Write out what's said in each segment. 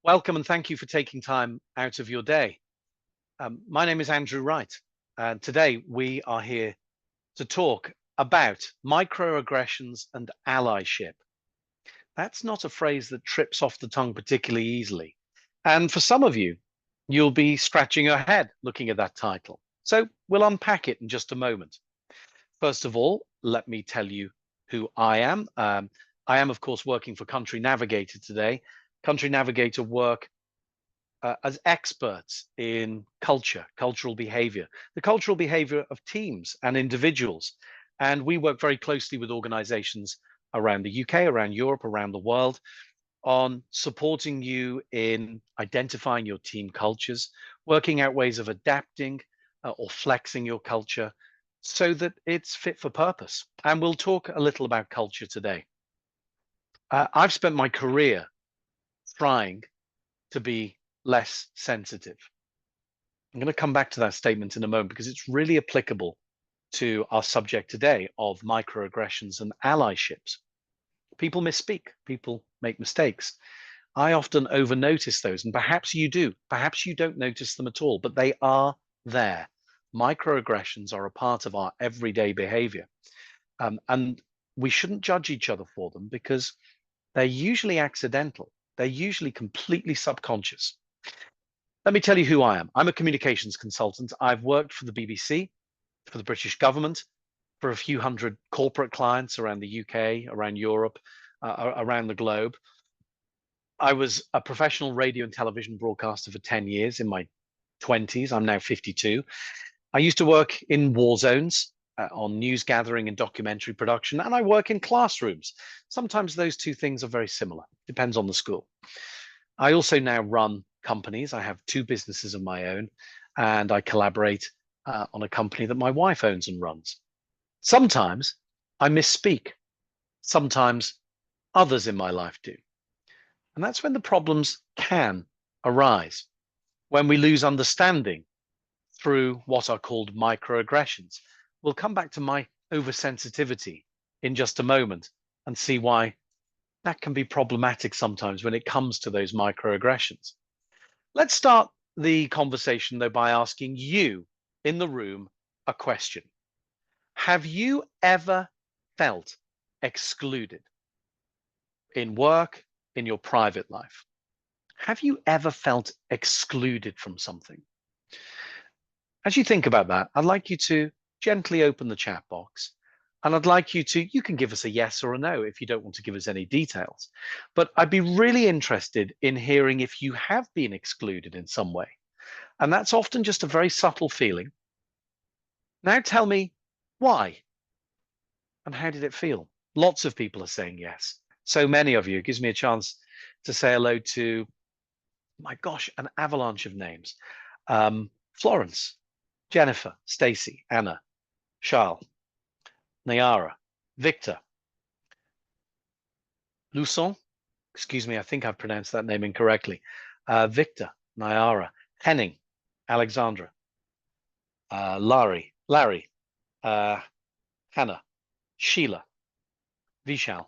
Welcome and thank you for taking time out of your day. My name is Andrew Wright, and today we are here to talk about microaggressions and allyship. That's not a phrase that trips off the tongue particularly easily. And for some of you, you'll be scratching your head looking at that title. So we'll unpack it in just a moment. First of all, let me tell you who I am. I am, of course, working for Country Navigator today. Country Navigator work as experts in cultural behavior, the cultural behavior of teams and individuals. And we work very closely with organizations around the UK, around Europe, around the world on supporting you in identifying your team cultures, working out ways of adapting or flexing your culture so that it's fit for purpose. And we'll talk a little about culture today. I've spent my career trying to be less sensitive. I'm going to come back to that statement in a moment because it's really applicable to our subject today of microaggressions and allyships. People misspeak, people make mistakes. I often overnotice those, and perhaps you do. Perhaps you don't notice them at all, but they are there. Microaggressions are a part of our everyday behavior. And we shouldn't judge each other for them because they're usually accidental. They're usually completely subconscious. Let me tell you who I am. I'm a communications consultant. I've worked for the BBC, for the British government, for a few hundred corporate clients around the UK, around Europe, around the globe. I was a professional radio and television broadcaster for 10 years in my 20s. I'm now 52. I used to work in war zones on news gathering and documentary production, and I work in classrooms. Sometimes those two things are very similar. Depends on the school. I also now run companies. I have two businesses of my own, and I collaborate on a company that my wife owns and runs. Sometimes I misspeak. Sometimes others in my life do. And that's when the problems can arise, when we lose understanding through what are called microaggressions. We'll come back to my oversensitivity in just a moment and see why that can be problematic sometimes when it comes to those microaggressions. Let's start the conversation, though, by asking you in the room a question. Have you ever felt excluded in work, in your private life? Have you ever felt excluded from something? As you think about that, I'd like you to gently open the chat box. And I'd like you can give us a yes or a no if you don't want to give us any details. But I'd be really interested in hearing if you have been excluded in some way. And that's often just a very subtle feeling. Now tell me why and how did it feel? Lots of people are saying yes. So many of you. It gives me a chance to say hello to, my gosh, an avalanche of names. Florence, Jennifer, Stacy, Anna, Charles, Nayara, Victor, Luson, excuse me, I think I've pronounced that name incorrectly. Victor, Nayara, Henning, Alexandra, Larry, Hannah, Sheila, Vishal,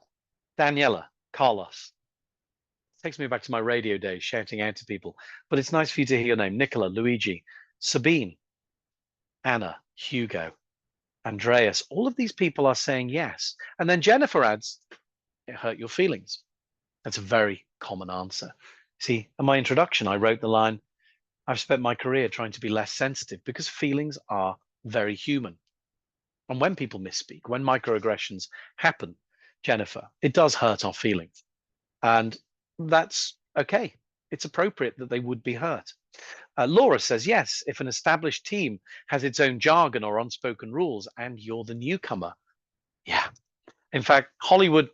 Daniela, Carlos. Takes me back to my radio days, shouting out to people. But it's nice for you to hear your name. Nicola, Luigi, Sabine, Anna, Hugo, Andreas. All of these people are saying yes. And then Jennifer adds, it hurt your feelings. That's a very common answer. See, in my introduction, I wrote the line, I've spent my career trying to be less sensitive because feelings are very human. And when people misspeak, when microaggressions happen, Jennifer, it does hurt our feelings. And that's okay. It's appropriate that they would be hurt. Laura says, yes, if an established team has its own jargon or unspoken rules and you're the newcomer. Yeah. In fact, Hollywood,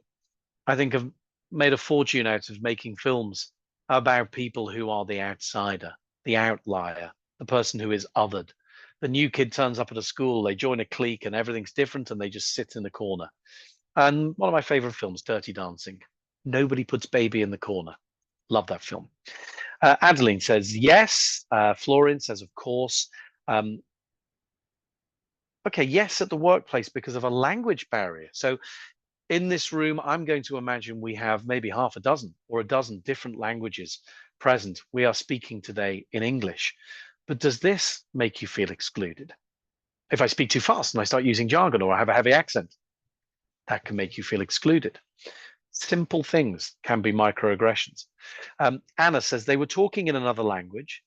I think, have made a fortune out of making films about people who are the outsider, the outlier, the person who is othered. The new kid turns up at a school, they join a clique and everything's different and they just sit in the corner. And one of my favorite films, Dirty Dancing. Nobody puts baby in the corner. Love that film. Adeline says, yes. Florian says, of course. Okay, yes, at the workplace because of a language barrier. So In this room, I'm going to imagine we have maybe half a dozen or a dozen different languages present. We are speaking today in English. But does this make you feel excluded? If I speak too fast and I start using jargon or I have a heavy accent, that can make you feel excluded. Simple things can be microaggressions. Anna says they were talking in another language.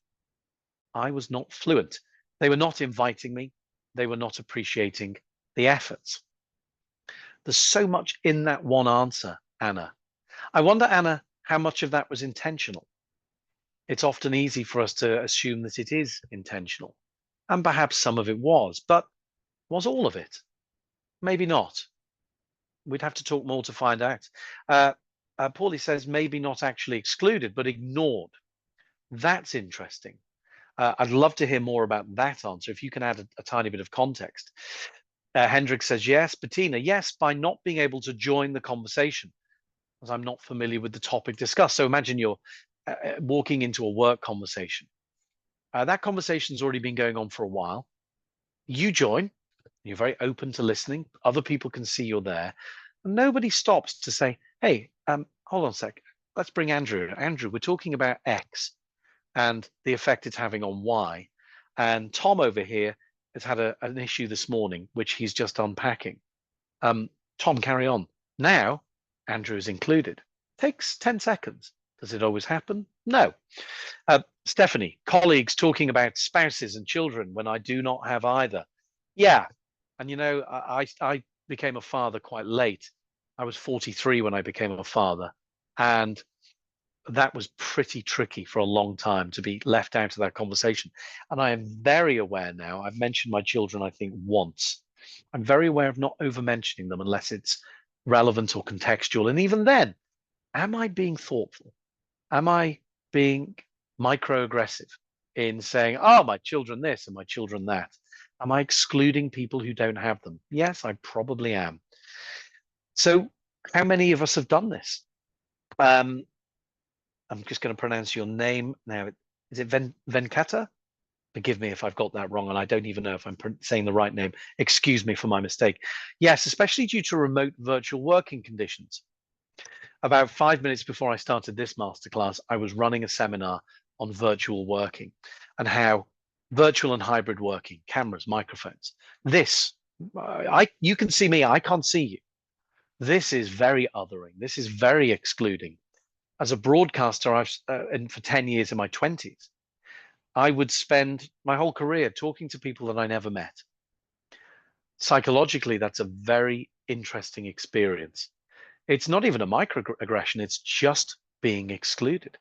I was not fluent. They were not inviting me. They were not appreciating the efforts. There's so much in that one answer, Anna. I wonder, Anna, how much of that was intentional? It's often easy for us to assume that it is intentional, and perhaps some of it was, but was all of it? Maybe not. We'd have to talk more to find out. Paulie says maybe not actually excluded, but ignored. That's interesting. I'd love to hear more about that answer, if you can add a tiny bit of context. Hendrik says, yes. Bettina, yes, by not being able to join the conversation, as I'm not familiar with the topic discussed. So imagine you're walking into a work conversation. That conversation's already been going on for a while. You join. You're very open to listening. Other people can see you're there. And nobody stops to say, hey, hold on a sec. Let's bring Andrew. Andrew, we're talking about X and the effect it's having on Y. And Tom over here has had an issue this morning, which he's just unpacking. Tom, carry on. Now, Andrew is included. Takes 10 seconds. Does it always happen? No. Stephanie, colleagues talking about spouses and children when I do not have either. Yeah. And, you know, I became a father quite late. I was 43 when I became a father. And that was pretty tricky for a long time to be left out of that conversation. And I am very aware now, I've mentioned my children, I think, once. I'm very aware of not over mentioning them unless it's relevant or contextual. And even then, am I being thoughtful? Am I being microaggressive in saying, oh, my children this and my children that? Am I excluding people who don't have them? Yes, I probably am. So how many of us have done this? I'm just going to pronounce your name now. Is it Venkata? Forgive me if I've got that wrong, and I don't even know if I'm saying the right name. Excuse me for my mistake. Yes, especially due to remote virtual working conditions. About 5 minutes before I started this masterclass, I was running a seminar on virtual working and how virtual and hybrid working, cameras, microphones. This, you can see me, I can't see you. This is very othering. This is very excluding. As a broadcaster, and for 10 years in my 20s, I would spend my whole career talking to people that I never met. Psychologically, that's a very interesting experience. It's not even a microaggression, it's just being excluded.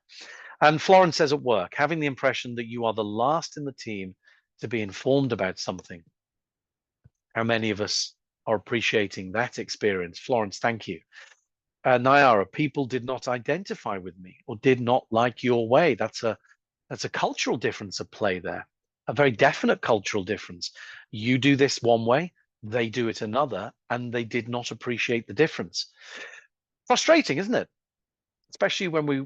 And Florence says at work, having the impression that you are the last in the team to be informed about something. How many of us are appreciating that experience? Florence, thank you. Nayara, people did not identify with me or did not like your way. That's a cultural difference at play there, a very definite cultural difference. You do this one way, they do it another, and they did not appreciate the difference. Frustrating, isn't it? Especially when we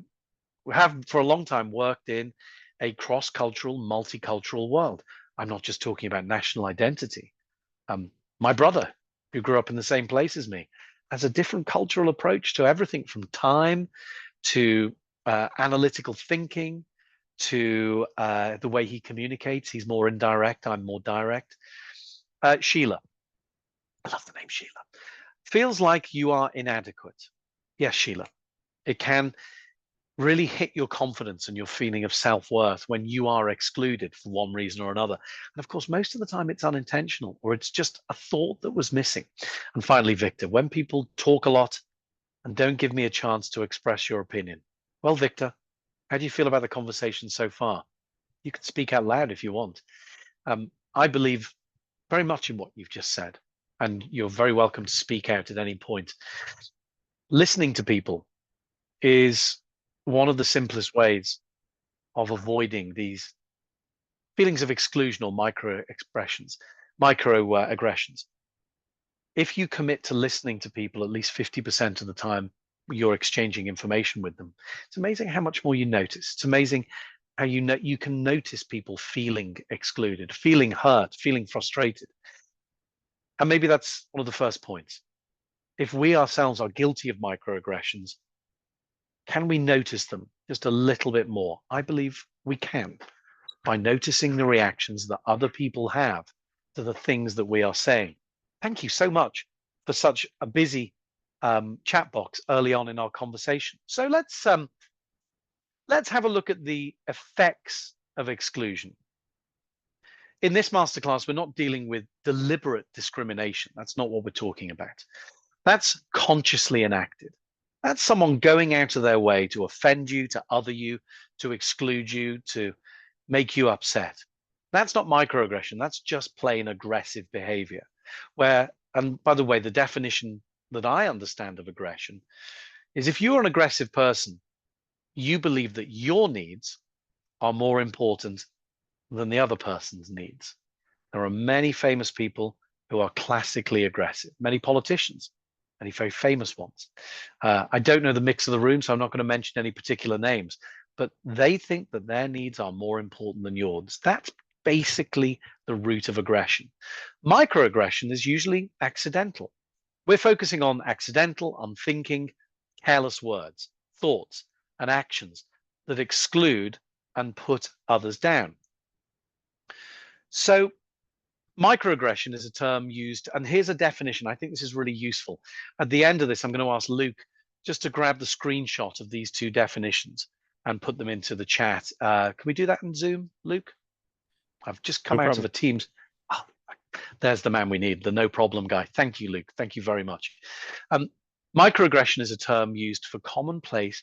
have for a long time worked in a cross-cultural, multicultural world. I'm not just talking about national identity. My brother, who grew up in the same place as me, has a different cultural approach to everything from time to analytical thinking to the way he communicates. He's more indirect, I'm more direct. Sheila, I love the name Sheila. Feels like you are inadequate. Yes, Sheila, it can really hit your confidence and your feeling of self-worth when you are excluded for one reason or another. And of course, most of the time it's unintentional or it's just a thought that was missing. And finally, Victor, when people talk a lot and don't give me a chance to express your opinion. Well, Victor, how do you feel about the conversation so far? You can speak out loud if you want. I believe very much in what you've just said, and you're very welcome to speak out at any point. Listening to people is one of the simplest ways of avoiding these feelings of exclusion or microaggressions. If you commit to listening to people at least 50% of the time you're exchanging information with them, it's amazing how much more you notice. It's amazing how you can notice people feeling excluded, feeling hurt, feeling frustrated. And maybe that's one of the first points. if we ourselves are guilty of microaggressions, can we notice them just a little bit more? I believe we can, by noticing the reactions that other people have to the things that we are saying. Thank you so much for such a busy chat box early on in our conversation. So let's have a look at the effects of exclusion. In this masterclass, we're not dealing with deliberate discrimination. That's not what we're talking about. That's consciously enacted. That's someone going out of their way to offend you, to other you, to exclude you, to make you upset. That's not microaggression. That's just plain aggressive behavior. Where, and by the way, the definition that I understand of aggression is if you're an aggressive person, you believe that your needs are more important than the other person's needs. There are many famous people who are classically aggressive, many politicians, many very famous ones. I don't know the mix of the room, so I'm not going to mention any particular names, but they think that their needs are more important than yours. That's basically the root of aggression. Microaggression is usually accidental. We're focusing on accidental, unthinking, careless words, thoughts, and actions that exclude and put others down. So microaggression is a term used, and here's a definition. I think this is really useful. At the end of this, I'm going to ask Luke just to grab the screenshot of these two definitions and put them into the chat. Can we do that in Zoom, Luke? I've just come out of a Teams. Oh, there's the man we need, the no problem guy. Thank you, Luke. Thank you very much. Microaggression is a term used for commonplace,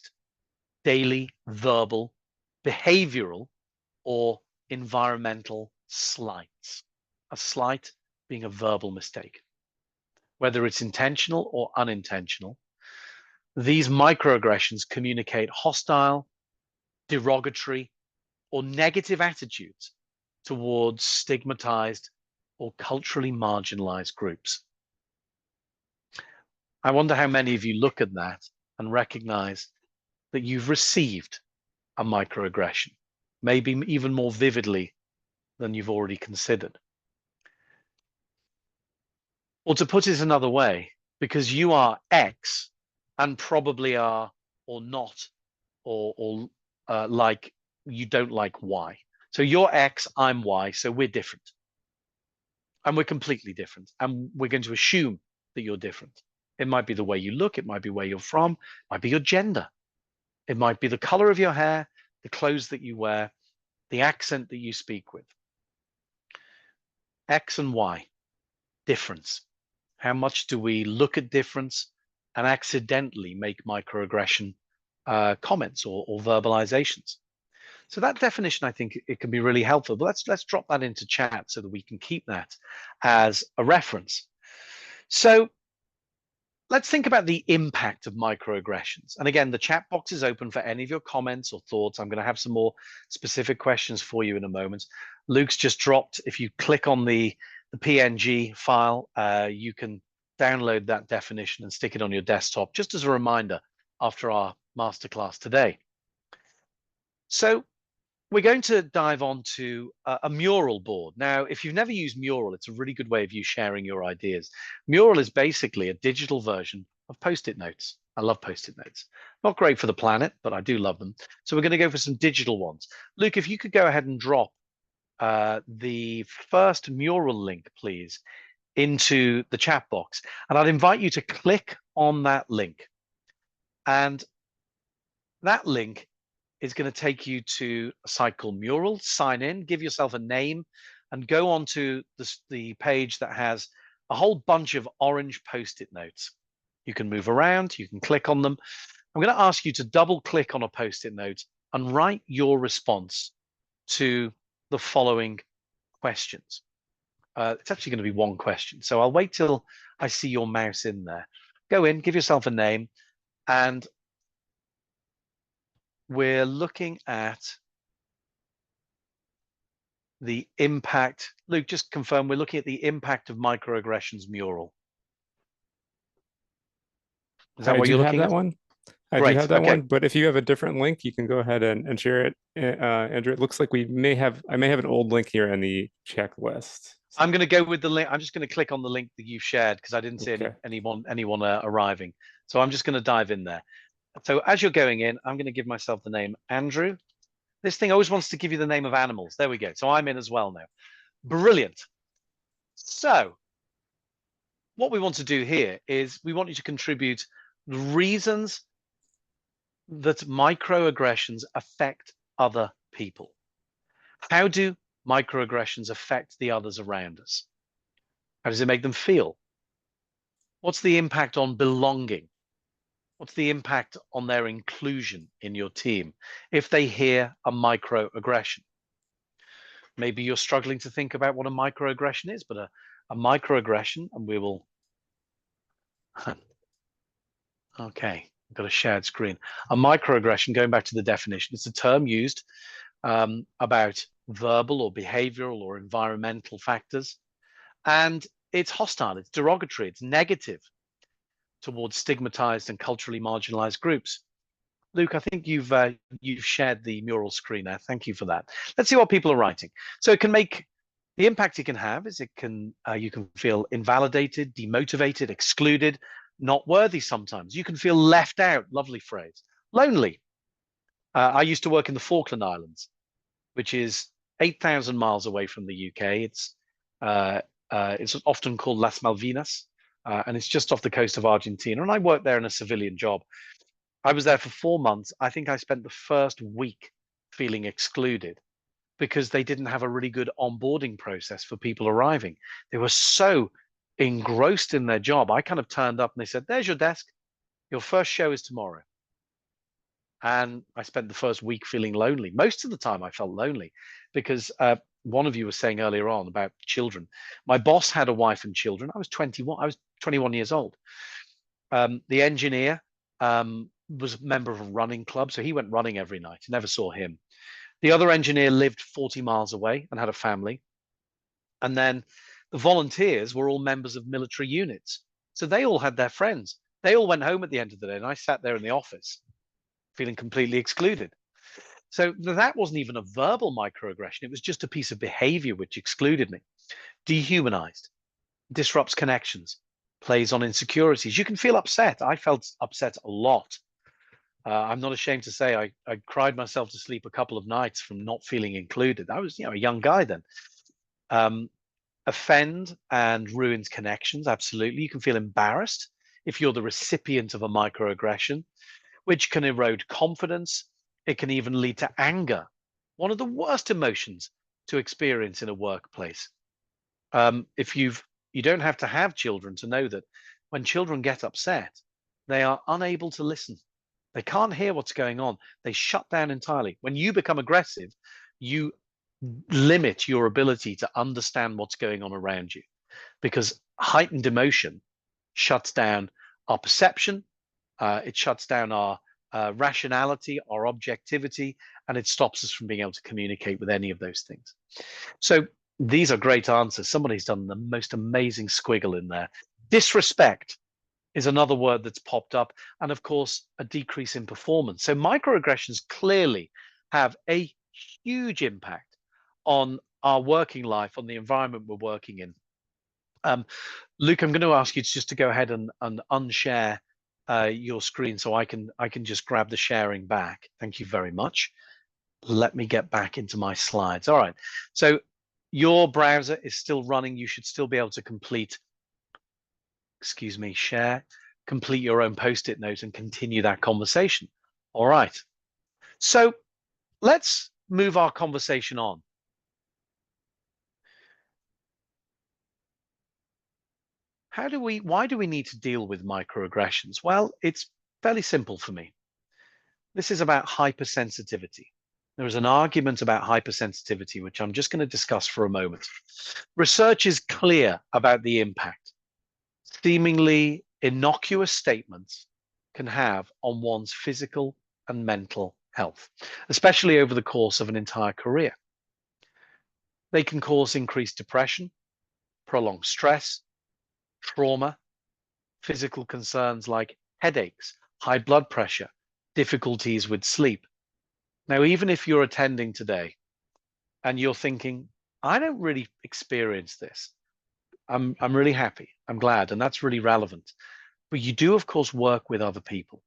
daily, verbal, behavioral, or environmental slights. A slight being a verbal mistake. Whether it's intentional or unintentional, these microaggressions communicate hostile, derogatory, or negative attitudes towards stigmatized or culturally marginalized groups. I wonder how many of you look at that and recognize that you've received a microaggression, maybe even more vividly than you've already considered. Or to put it another way, because you are X and probably are or not, or like you don't like Y. So you're X, I'm Y, so we're different. And we're completely different. And we're going to assume that you're different. It might be the way you look, it might be where you're from, it might be your gender. It might be the color of your hair, the clothes that you wear, the accent that you speak with. X and Y, difference. How much do we look at difference and accidentally make microaggression comments or verbalizations? So that definition, I think it can be really helpful. But let's drop that into chat so that we can keep that as a reference. So let's think about the impact of microaggressions. And again, the chat box is open for any of your comments or thoughts. I'm going to have some more specific questions for you in a moment. Luke's just dropped, if you click on the PNG file, you can download that definition and stick it on your desktop, just as a reminder after our masterclass today. So we're going to dive on to a mural board. Now, if you've never used Mural, it's a really good way of you sharing your ideas. Mural is basically a digital version of Post-it notes. I love Post-it notes. Not great for the planet, but I do love them. So we're going to go for some digital ones. Luke, if you could go ahead and drop the first mural link, please, into the chat box. And I'd invite you to click on that link. And that link is going to take you to a site called Mural. Sign in, give yourself a name, and go on to the page that has a whole bunch of orange Post-it notes. You can move around, you can click on them. I'm going to ask you to double click on a Post-it note and write your response to the following questions. It's actually going to be one question. So I'll wait till I see your mouse in there. Go in, give yourself a name, and we're looking at the impact. Luke, just confirm, we're looking at the impact of microaggressions mural. Is that what you're looking at? That one? I do Great. have that Okay. one, but if you have a different link, you can go ahead and share it. Andrew, it looks like I may have an old link here in the checklist. I'm going to go with the link. I'm just going to click on the link that you've shared because I didn't see Okay. anyone arriving. So I'm just going to dive in there. So as you're going in, I'm going to give myself the name Andrew. This thing always wants to give you the name of animals. There we go. So I'm in as well now. Brilliant. So what we want to do here is we want you to contribute the reasons that microaggressions affect other people. How do microaggressions affect the others around us? How does it make them feel? What's the impact on belonging? What's the impact on their inclusion in your team if they hear a microaggression? Maybe you're struggling to think about what a microaggression is, but a microaggression, and we will, okay, I've got a shared screen. A microaggression, going back to the definition, it's a term used about verbal or behavioral or environmental factors. And it's hostile, it's derogatory, it's negative towards stigmatized and culturally marginalized groups. Luke, I think you've shared the mural screen there. Thank you for that. Let's see what people are writing. So it can make the impact it can have is it can you can feel invalidated, demotivated, excluded, not worthy sometimes. You can feel left out, lovely phrase. Lonely. I used to work in the Falkland Islands, which is 8,000 miles away from the UK. It's often called Las Malvinas, and it's just off the coast of Argentina. And I worked there in a civilian job. I was there for 4 months. I think I spent the first week feeling excluded because they didn't have a really good onboarding process for people arriving. They were so engrossed in their job. I kind of turned up and they said, "There's your desk. Your first show is tomorrow." And I spent the first week feeling lonely. Most of the time, I felt lonely because one of you was saying earlier on about children. My boss had a wife and children. I was 21. I was 21 years old. The engineer was a member of a running club, so he went running every night. Never saw him. The other engineer lived 40 miles away and had a family. And then the volunteers were all members of military units. So they all had their friends. They all went home at the end of the day, and I sat there in the office feeling completely excluded. So that wasn't even a verbal microaggression. It was just a piece of behavior which excluded me. Dehumanized, disrupts connections, plays on insecurities. You can feel upset. I felt upset a lot. I'm not ashamed to say I cried myself to sleep a couple of nights from not feeling included. I was, a young guy then. Um, Offend and ruins connections. Absolutely. You can feel embarrassed if you're the recipient of a microaggression, which can erode confidence. It can even lead to anger, one of the worst emotions to experience in a workplace. If you don't have to have children to know that when children get upset, they are unable to listen. They can't hear what's going on. They shut down entirely. When you become aggressive, you limit your ability to understand what's going on around you because heightened emotion shuts down our perception, it shuts down our rationality, our objectivity, and it stops us from being able to communicate with any of those things. So these are great answers. Somebody's done the most amazing squiggle in there. Disrespect is another word that's popped up, and of course, a decrease in performance. So microaggressions clearly have a huge impact on our working life, on the environment we're working in. Luke, I'm going to ask you just to go ahead and unshare your screen so I can just grab the sharing back. Thank you very much. Let me get back into my slides. All right. So your browser is still running. You should still be able to complete, excuse me, share, complete your own post-it note and continue that conversation. All right. So let's move our conversation on. Why do we need to deal with microaggressions? Well, it's fairly simple for me. This is about hypersensitivity. There is an argument about hypersensitivity, which I'm just going to discuss for a moment. Research is clear about the impact seemingly innocuous statements can have on one's physical and mental health, especially over the course of an entire career. They can cause increased depression, prolonged stress, trauma, physical concerns like headaches, high blood pressure, difficulties with sleep. Now, even if you're attending today and you're thinking, I don't really experience this, I'm really happy, I'm glad, and that's really relevant. But you do, of course, work with other people,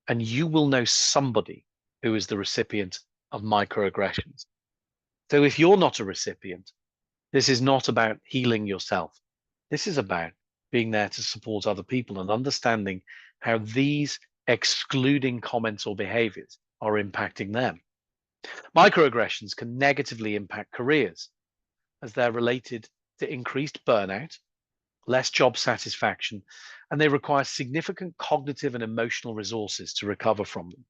and you will know somebody who is the recipient of microaggressions. So if you're not a recipient, this is not about healing yourself. This is about being there to support other people and understanding how these excluding comments or behaviors are impacting them. Microaggressions can negatively impact careers as they're related to increased burnout, less job satisfaction, and they require significant cognitive and emotional resources to recover from them.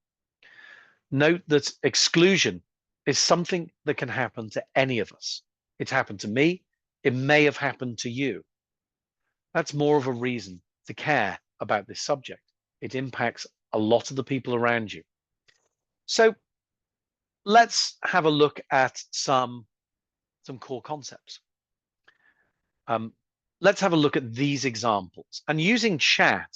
Note that exclusion is something that can happen to any of us. It's happened to me. It may have happened to you. That's more of a reason to care about this subject. It impacts a lot of the people around you. So let's have a look at some core concepts. Let's have a look at these examples. And using chat,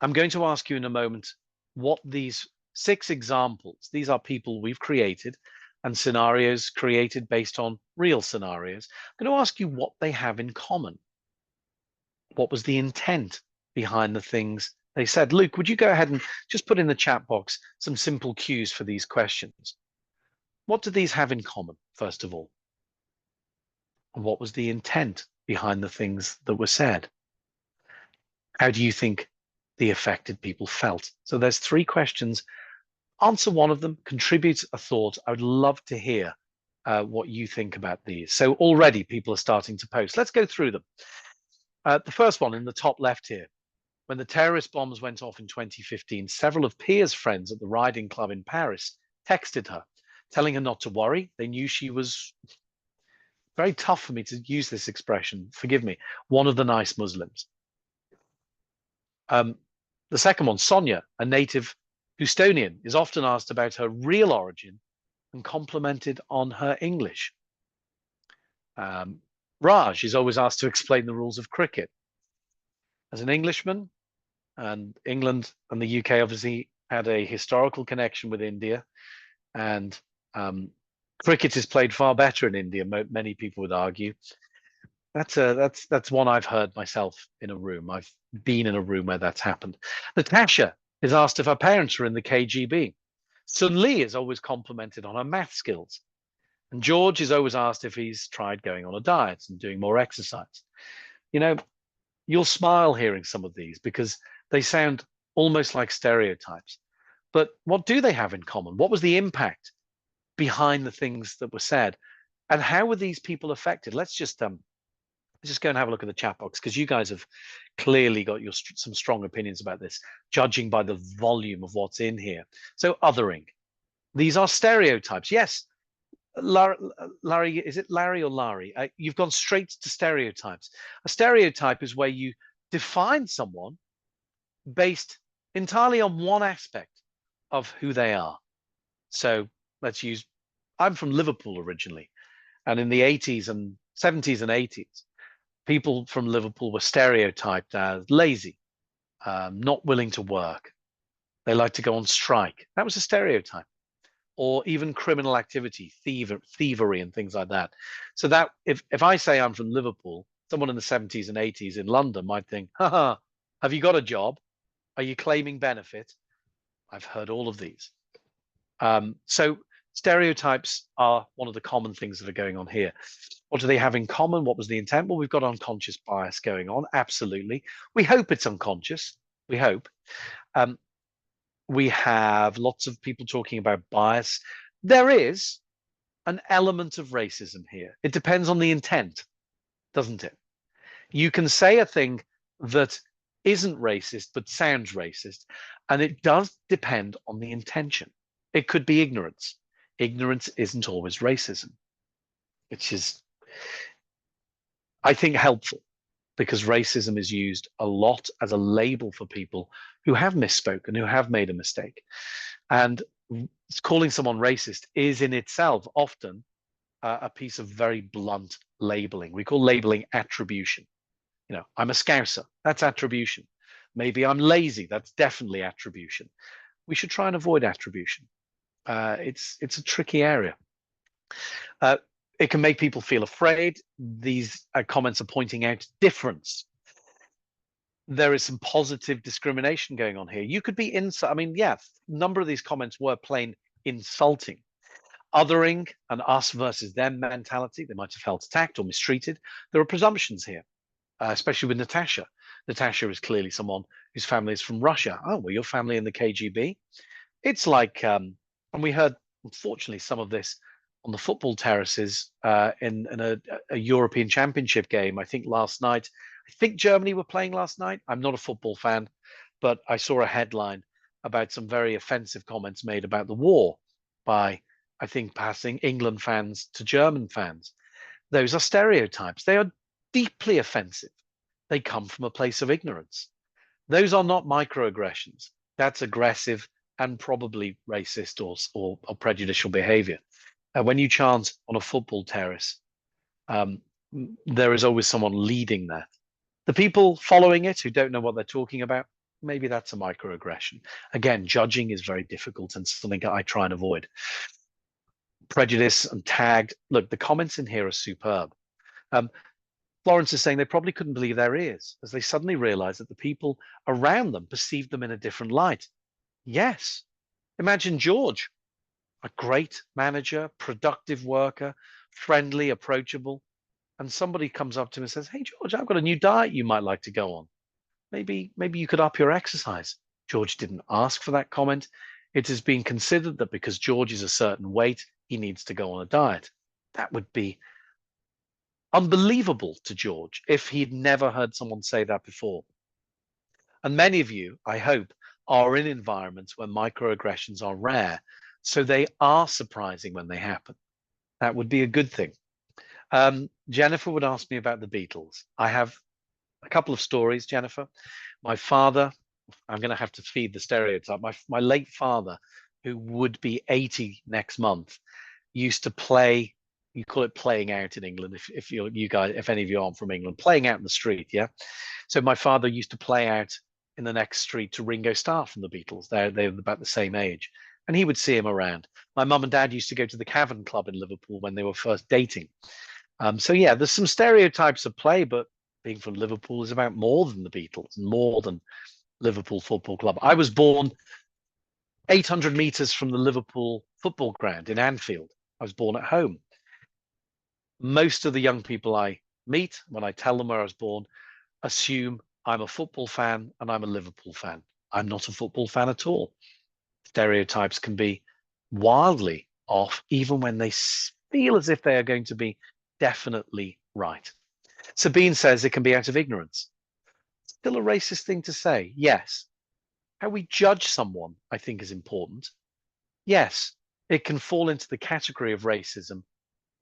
I'm going to ask you in a moment what these 6 examples, these are people we've created and scenarios created based on real scenarios. I'm going to ask you what they have in common. What was the intent behind the things they said? Luke, would you go ahead and just put in the chat box some simple cues for these questions? What do these have in common, first of all? And what was the intent behind the things that were said? How do you think the affected people felt? So there's 3 questions. Answer one of them, contribute a thought. I would love to hear what you think about these. So already people are starting to post. Let's go through them. The first one in the top left here. When the terrorist bombs went off in 2015, several of Pia's friends at the riding club in Paris texted her, telling her not to worry. They knew she was, very tough for me to use this expression, forgive me, one of the nice Muslims. The second one, Sonia, a native Houstonian, is often asked about her real origin and complimented on her English. Raj is always asked to explain the rules of cricket. As an Englishman, and England and the UK obviously had a historical connection with India, and cricket is played far better in India, many people would argue. That's one I've heard myself in a room. I've been in a room where that's happened. Natasha is asked if her parents were in the KGB. Sun Li is always complimented on her math skills. And George is always asked if he's tried going on a diet and doing more exercise. You know, you'll smile hearing some of these because they sound almost like stereotypes. But what do they have in common? What was the impact behind the things that were said? And how were these people affected? Let's just go and have a look at the chat box, because you guys have clearly got some strong opinions about this, judging by the volume of what's in here. So othering. These are stereotypes. Yes, Larry, is it Larry or Larry? You've gone straight to stereotypes. A stereotype is where you define someone based entirely on one aspect of who they are. So let's use, I'm from Liverpool originally, and in the 80s and 70s and 80s, people from Liverpool were stereotyped as lazy, not willing to work. They like to go on strike. That was a stereotype. Or even criminal activity, thievery and things like that. So that if I say I'm from Liverpool, someone in the 70s and 80s in London might think, haha, have you got a job? Are you claiming benefit? I've heard all of these. So stereotypes are one of the common things that are going on here. What do they have in common? What was the intent? Well, we've got unconscious bias going on. Absolutely. We hope it's unconscious. We hope. We have lots of people talking about bias. There is an element of racism here. It depends on the intent, doesn't it? You can say a thing that isn't racist but sounds racist, and it does depend on the intention. It could be ignorance. Ignorance isn't always racism, which is, I think, helpful, because racism is used a lot as a label for people who have misspoken, who have made a mistake. And calling someone racist is in itself often a piece of very blunt labeling. We call labeling attribution. You know, I'm a Scouser, that's attribution. Maybe I'm lazy, that's definitely attribution. we should try and avoid attribution. It's a tricky area. It can make people feel afraid. These comments are pointing out difference. There is some positive discrimination going on here. You could be I mean, yeah, a number of these comments were plain insulting. Othering and us versus them mentality. They might have felt attacked or mistreated. There are presumptions here, especially with Natasha. Natasha is clearly someone whose family is from Russia. Oh, well, your family in the KGB. It's like, and we heard, unfortunately, some of this on the football terraces in a European Championship game, I think last night. I think Germany were playing last night. I'm not a football fan, but I saw a headline about some very offensive comments made about the war by, I think, passing England fans to German fans. Those are stereotypes. They are deeply offensive. They come from a place of ignorance. Those are not microaggressions. That's aggressive and probably racist or prejudicial behavior. When you chant on a football terrace, there is always someone leading that. The people following it who don't know what they're talking about, maybe that's a microaggression. Again, judging is very difficult and something I try and avoid. Prejudice and tagged. Look, the comments in here are superb. Florence is saying they probably couldn't believe their ears as they suddenly realized that the people around them perceived them in a different light. Yes. Imagine George, a great manager, productive worker, friendly, approachable. And somebody comes up to him and says, "Hey, George, I've got a new diet you might like to go on. Maybe you could up your exercise." George didn't ask for that comment. It has been considered that because George is a certain weight, he needs to go on a diet. That would be unbelievable to George if he'd never heard someone say that before. And many of you, I hope, are in environments where microaggressions are rare, so they are surprising when they happen. That would be a good thing. Jennifer would ask me about the Beatles. I have a couple of stories, Jennifer. My father, I'm going to have to feed the stereotype. My late father, who would be 80 next month, used to play. You call it playing out in England. If you guys, if any of you aren't from England, playing out in the street, yeah. So my father used to play out in the next street to Ringo Starr from the Beatles. They were about the same age, and he would see him around. My mum and dad used to go to the Cavern Club in Liverpool when they were first dating. So yeah, there's some stereotypes of play, but being from Liverpool is about more than the Beatles and more than Liverpool Football Club. I was born 800 meters from the Liverpool football ground in Anfield. I was born at home. Most of the young people I meet, when I tell them where I was born, assume I'm a football fan and I'm a Liverpool fan. I'm not a football fan at all. Stereotypes can be wildly off, even when they feel as if they are going to be definitely right. Sabine says it can be out of ignorance. Still a racist thing to say, yes. How we judge someone, I think, is important. Yes, it can fall into the category of racism.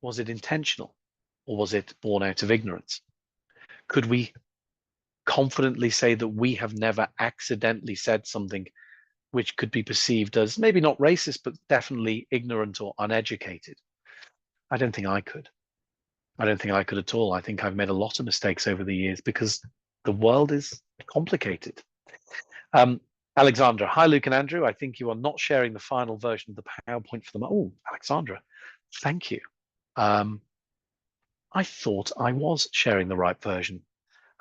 Was it intentional or was it born out of ignorance? Could we confidently say that we have never accidentally said something which could be perceived as maybe not racist, but definitely ignorant or uneducated? I don't think I could. I don't think I could at all. I think I've made a lot of mistakes over the years because the world is complicated. Alexandra, hi, Luke and Andrew. I think you are not sharing the final version of the PowerPoint for them. Oh, Alexandra, thank you. I thought I was sharing the right version.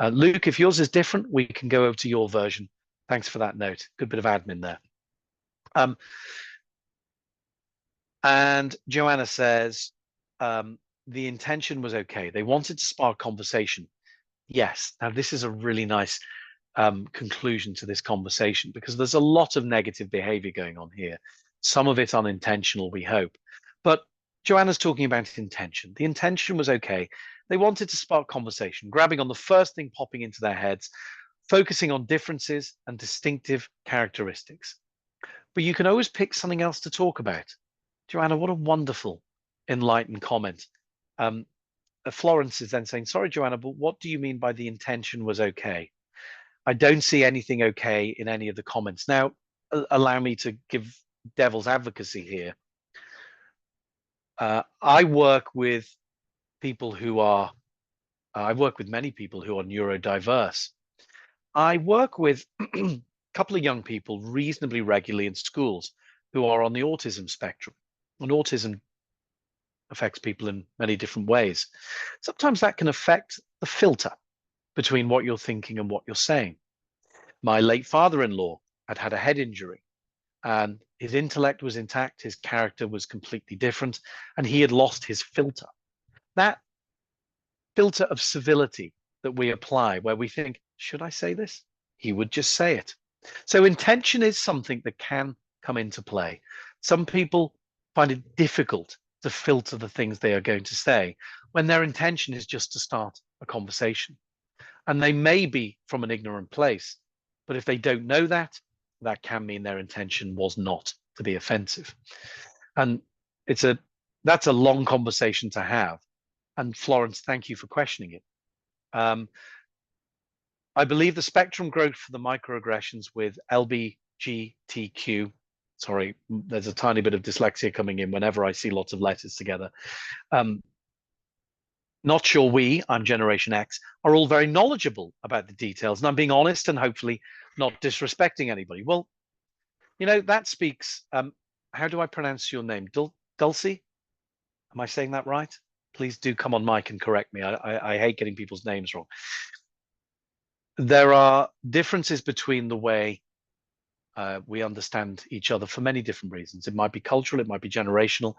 Luke, if yours is different, we can go over to your version. Thanks for that note. Good bit of admin there. And Joanna says, the intention was okay. They wanted to spark conversation. Yes. Now, this is a really nice conclusion to this conversation because there's a lot of negative behavior going on here. Some of it unintentional, we hope. But Joanna's talking about intention. The intention was okay. They wanted to spark conversation, grabbing on the first thing popping into their heads, focusing on differences and distinctive characteristics. But you can always pick something else to talk about. Joanna, what a wonderful, enlightened comment. Florence is then saying, sorry, Joanna, but what do you mean by the intention was okay? I don't see anything okay in any of the comments. Now, allow me to give devil's advocacy here. I work with people who are, I work with many people who are neurodiverse. I work with a couple of young people reasonably regularly in schools who are on the autism spectrum. And autism affects people in many different ways. Sometimes that can affect the filter between what you're thinking and what you're saying. My late father-in-law had had a head injury, and his intellect was intact, his character was completely different, and he had lost his filter. That filter of civility that we apply, where we think, should I say this? He would just say it. So intention is something that can come into play. Some people find it difficult to filter the things they are going to say when their intention is just to start a conversation. And they may be from an ignorant place, but if they don't know that, that can mean their intention was not to be offensive. And that's a long conversation to have. And Florence, thank you for questioning it. I believe the spectrum growth for the microaggressions with LBGTQ, sorry, there's a tiny bit of dyslexia coming in whenever I see lots of letters together. Not sure I'm Generation X, are all very knowledgeable about the details. And I'm being honest and hopefully not disrespecting anybody. Well, that speaks, how do I pronounce your name? Dulcie? Am I saying that right? Please do come on mic and correct me. I hate getting people's names wrong. There are differences between the way we understand each other for many different reasons. It might be cultural, it might be generational,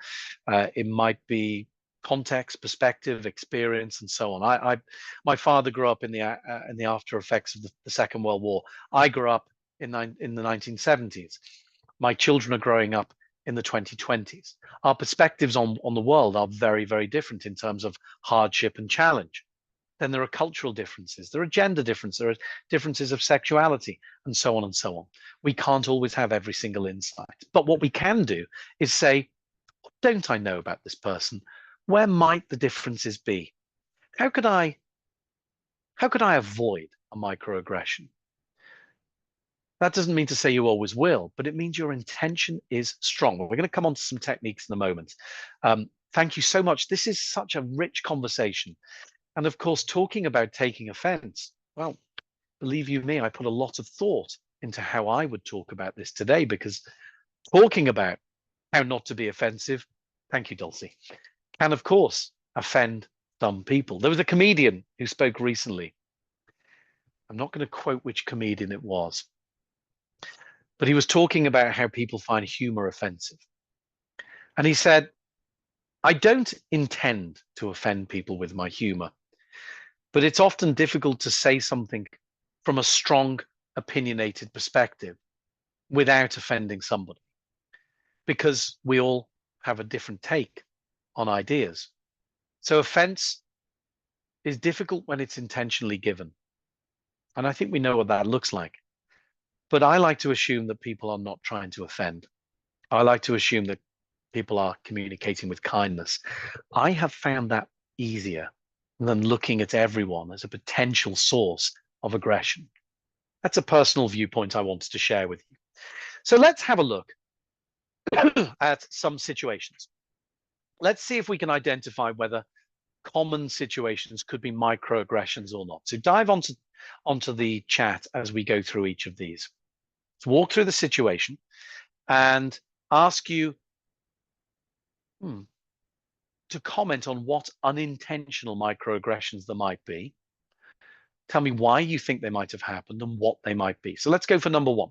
it might be context, perspective, experience, and so on. My father grew up in the after effects of the Second World War. I grew up in the 1970s. My children are growing up in the 2020s. Our perspectives on the world are very, very different in terms of hardship and challenge. Then there are cultural differences, there are gender differences, there are differences of sexuality, and so on and so on. We can't always have every single insight. But what we can do is say, what don't I know about this person? Where might the differences be? How could I avoid a microaggression? That doesn't mean to say you always will, but it means your intention is strong. We're going to come on to some techniques in a moment. Thank you so much. This is such a rich conversation. And of course, talking about taking offense, well, believe you me, I put a lot of thought into how I would talk about this today, because talking about how not to be offensive, thank you, Dulcie, can of course offend some people. There was a comedian who spoke recently. I'm not going to quote which comedian it was, but he was talking about how people find humor offensive. And he said, I don't intend to offend people with my humor, but it's often difficult to say something from a strong, opinionated perspective without offending somebody, because we all have a different take on ideas. So offense is difficult when it's intentionally given. And I think we know what that looks like. But I like to assume that people are not trying to offend. I like to assume that people are communicating with kindness. I have found that easier than looking at everyone as a potential source of aggression. That's a personal viewpoint I wanted to share with you. So let's have a look at some situations. Let's see if we can identify whether common situations could be microaggressions or not. So dive onto the chat as we go through each of these. Let's walk through the situation and ask you to comment on what unintentional microaggressions there might be. Tell me why you think they might have happened and what they might be. So let's go for number one.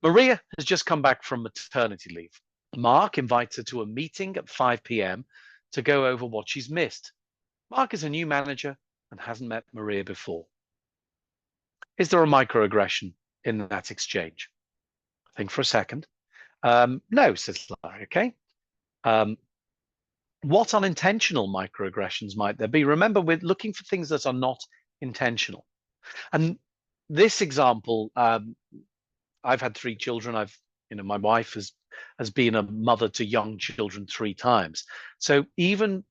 Maria has just come back from maternity leave. Mark invites her to a meeting at 5 p.m. to go over what she's missed. Mark is a new manager and hasn't met Maria before. Is there a microaggression in that exchange? Think for a second. No, says Larry, okay. What unintentional microaggressions might there be? Remember, we're looking for things that are not intentional. And this example, I've had 3 children. My wife has been a mother to young children 3 times. So even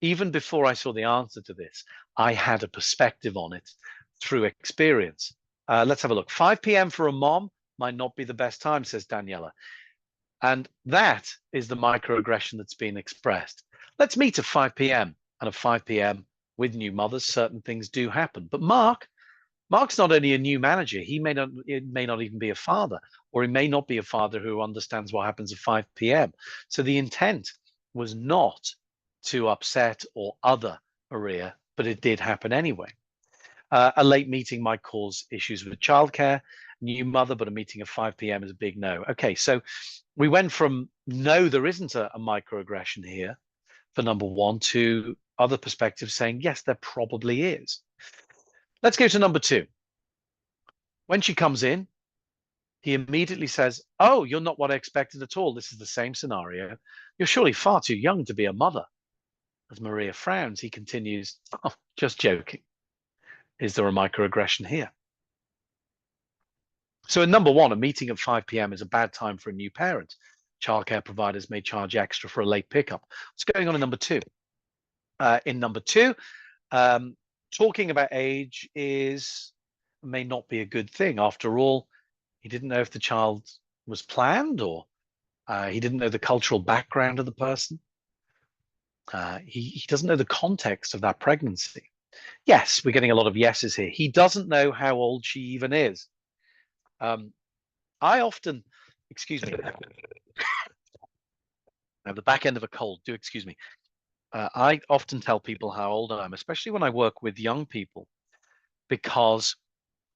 before I saw the answer to this, I had a perspective on it through experience. Let's have a look. 5 p.m. for a mom might not be the best time, says Daniela. And that is the microaggression that's being expressed. Let's meet at 5 p.m. And at 5 p.m. with new mothers, certain things do happen. But Mark, Mark's not only a new manager, it may not even be a father, or he may not be a father who understands what happens at 5 p.m. So the intent was not to upset or other Maria, but it did happen anyway. A late meeting might cause issues with childcare, new mother, but a meeting at 5 p.m. is a big no. Okay, so we went from no, there isn't a microaggression here for number one to other perspectives saying, yes, there probably is. Let's go to number two. When she comes in, he immediately says, oh, you're not what I expected at all. This is the same scenario. You're surely far too young to be a mother. As Maria frowns, he continues, oh, just joking. Is there a microaggression here? So in number one, a meeting at 5 p.m. is a bad time for a new parent. Childcare providers may charge extra for a late pickup. What's going on in number two? In number two, talking about age may not be a good thing. After all, he didn't know if the child was planned, or he didn't know the cultural background of the person. He doesn't know the context of that pregnancy. Yes, we're getting a lot of yeses here. He doesn't know how old she even is. I often, excuse me, I have the back end of a cold. Do excuse me. I often tell people how old I am, especially when I work with young people, because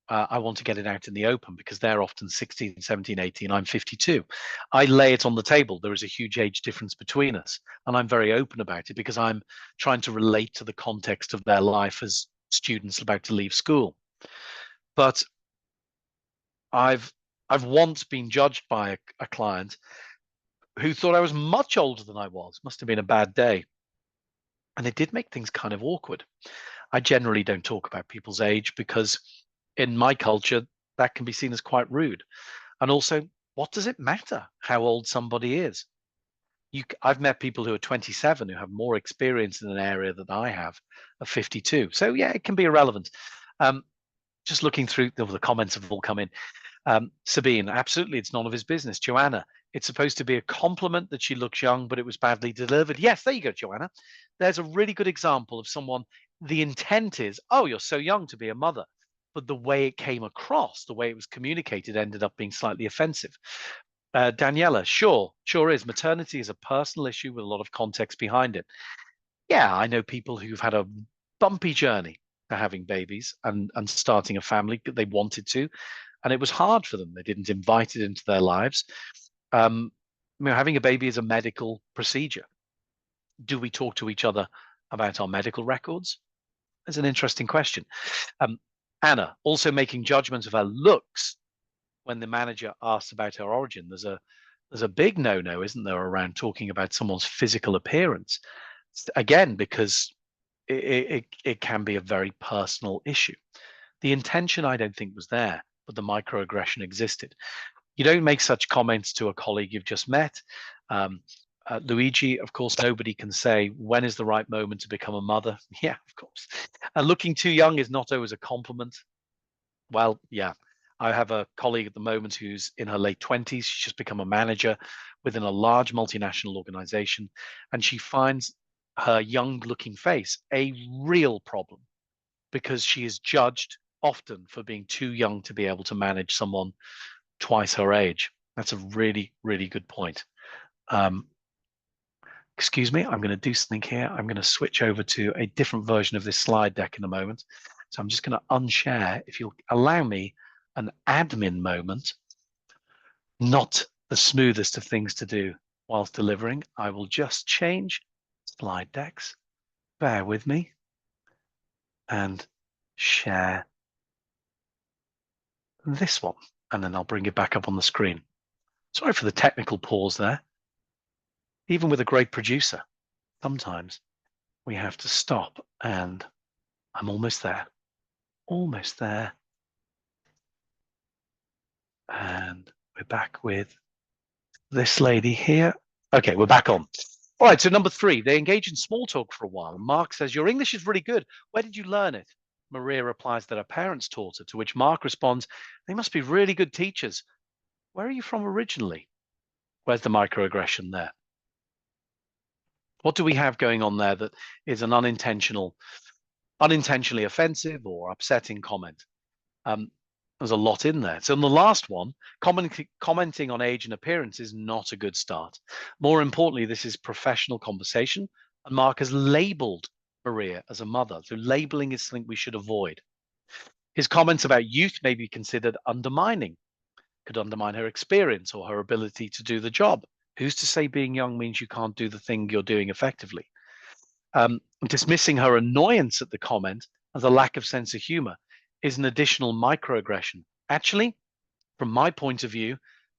I want to get it out in the open, because they're often 16, 17, 18. I'm 52. I lay it on the table. There is a huge age difference between us. And I'm very open about it because I'm trying to relate to the context of their life as students about to leave school. But I've once been judged by a client who thought I was much older than I was. Must have been a bad day. And it did make things kind of awkward. I generally don't talk about people's age because in my culture, that can be seen as quite rude. And also, what does it matter how old somebody is? I've met people who are 27 who have more experience in an area than I have of 52. So yeah, it can be irrelevant. Just looking through, the comments have all come in. Sabine, absolutely, it's none of his business. Joanna, it's supposed to be a compliment that she looks young, but it was badly delivered. Yes, there you go, Joanna. There's a really good example of someone, the intent is, oh, you're so young to be a mother. But the way it came across, the way it was communicated, ended up being slightly offensive. Daniela, sure is. Maternity is a personal issue with a lot of context behind it. Yeah, I know people who've had a bumpy journey to having babies and starting a family. They wanted to, and it was hard for them. They didn't invite it into their lives. Having a baby is a medical procedure. Do we talk to each other about our medical records? That's an interesting question. Anna, also making judgments of her looks when the manager asks about her origin. There's a big no-no, isn't there, around talking about someone's physical appearance? Again, because it can be a very personal issue. The intention, I don't think, was there, but the microaggression existed. You don't make such comments to a colleague you've just met. Luigi, of course, nobody can say when is the right moment to become a mother. Yeah, of course. Looking too young is not always a compliment. Well, yeah. I have a colleague at the moment who's in her late 20s. She's just become a manager within a large multinational organization, and she finds her young looking face a real problem because she is judged often for being too young to be able to manage someone twice her age. That's a really, really good point. Excuse me, I'm going to do something here. I'm going to switch over to a different version of this slide deck in a moment. So I'm just going to unshare, if you'll allow me an admin moment. Not the smoothest of things to do whilst delivering. I will just change slide decks. Bear with me and share this one, and then I'll bring it back up on the screen. Sorry for the technical pause there. Even with a great producer, sometimes we have to stop, and I'm almost there. Almost there. And we're back with this lady here. Okay, we're back on. All right, so number 3, they engage in small talk for a while. Mark says, your English is really good. Where did you learn it? Maria replies that her parents taught her, to which Mark responds, they must be really good teachers. Where are you from originally? Where's the microaggression there? What do we have going on there that is an unintentionally offensive or upsetting comment? There's a lot in there. So in the last one, commenting on age and appearance is not a good start. More importantly, this is professional conversation, and Mark has labeled Maria as a mother. So labeling is something we should avoid. His comments about youth may be considered undermining, could undermine her experience or her ability to do the job. Who's to say being young means you can't do the thing you're doing effectively? Dismissing her annoyance at the comment as a lack of sense of humor is an additional microaggression. Actually, from my point of view,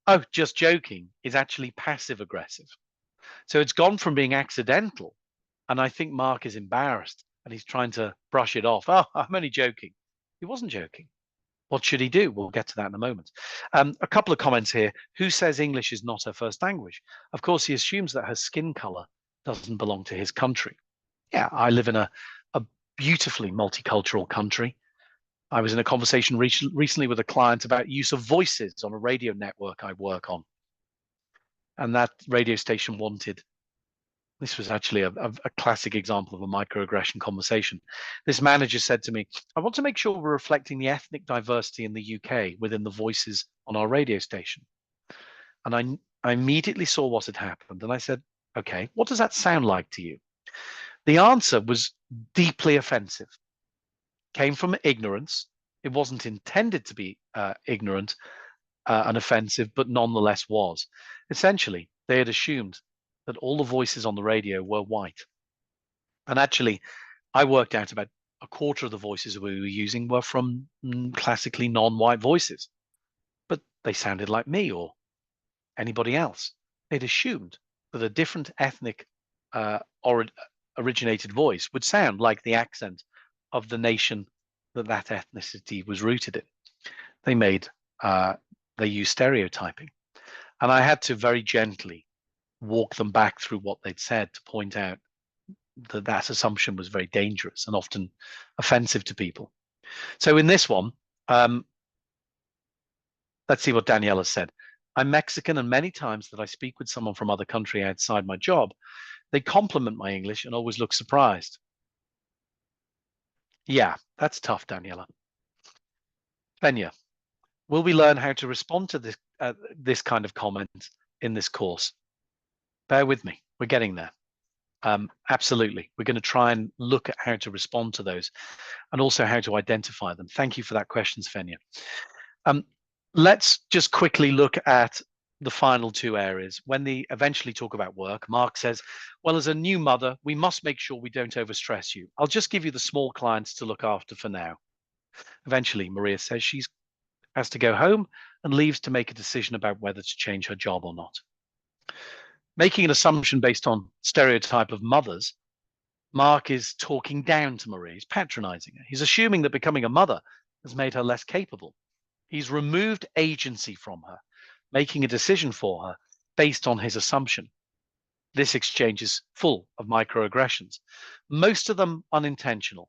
oh, just joking is actually passive aggressive. So it's gone from being accidental, and I think Mark is embarrassed and he's trying to brush it off. Oh, I'm only joking. He wasn't joking. What should he do? We'll get to that in a moment. A couple of comments here. Who says English is not her first language? Of course, he assumes that her skin color doesn't belong to his country. Yeah, I live in a beautifully multicultural country. I was in a conversation recently with a client about use of voices on a radio network I work on. And that radio station wanted, this was actually a classic example of a microaggression conversation. This manager said to me, I want to make sure we're reflecting the ethnic diversity in the UK within the voices on our radio station. And I immediately saw what had happened. And I said, okay, what does that sound like to you? The answer was deeply offensive. Came from ignorance. It wasn't intended to be ignorant and offensive, but nonetheless was. Essentially, they had assumed that all the voices on the radio were white. And actually, I worked out about a quarter of the voices we were using were from classically non-white voices, but they sounded like me or anybody else. They'd assumed that a different ethnic originated voice would sound like the accent of the nation that ethnicity was rooted in. They used stereotyping. And I had to very gently walk them back through what they'd said to point out that assumption was very dangerous and often offensive to people. So in this one, let's see what Daniela said. I'm Mexican, and many times that I speak with someone from other country outside my job, they compliment my English and always look surprised. Yeah, that's tough, Daniela. Benya, will we learn how to respond to this kind of comment in this course? Bear with me. We're getting there. Absolutely. We're going to try and look at how to respond to those and also how to identify them. Thank you for that question, Svenja. Let's just quickly look at the final two areas. When they eventually talk about work, Mark says, well, as a new mother, we must make sure we don't overstress you. I'll just give you the small clients to look after for now. Eventually, Maria says she has to go home and leaves to make a decision about whether to change her job or not. Making an assumption based on stereotype of mothers, Mark is talking down to Maria. He's patronizing her. He's assuming that becoming a mother has made her less capable. He's removed agency from her, making a decision for her based on his assumption. This exchange is full of microaggressions, most of them unintentional.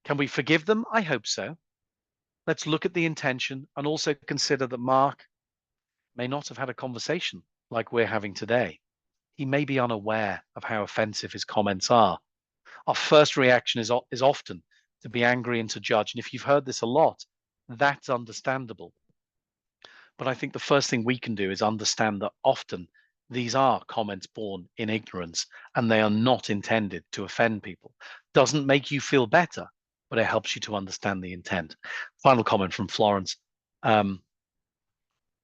Can we forgive them? I hope so. Let's look at the intention and also consider that Mark may not have had a conversation like we're having today. He may be unaware of how offensive his comments are. Our first reaction is often to be angry and to judge. And if you've heard this a lot, that's understandable. But I think the first thing we can do is understand that often these are comments born in ignorance and they are not intended to offend people. Doesn't make you feel better, but it helps you to understand the intent. Final comment from Florence.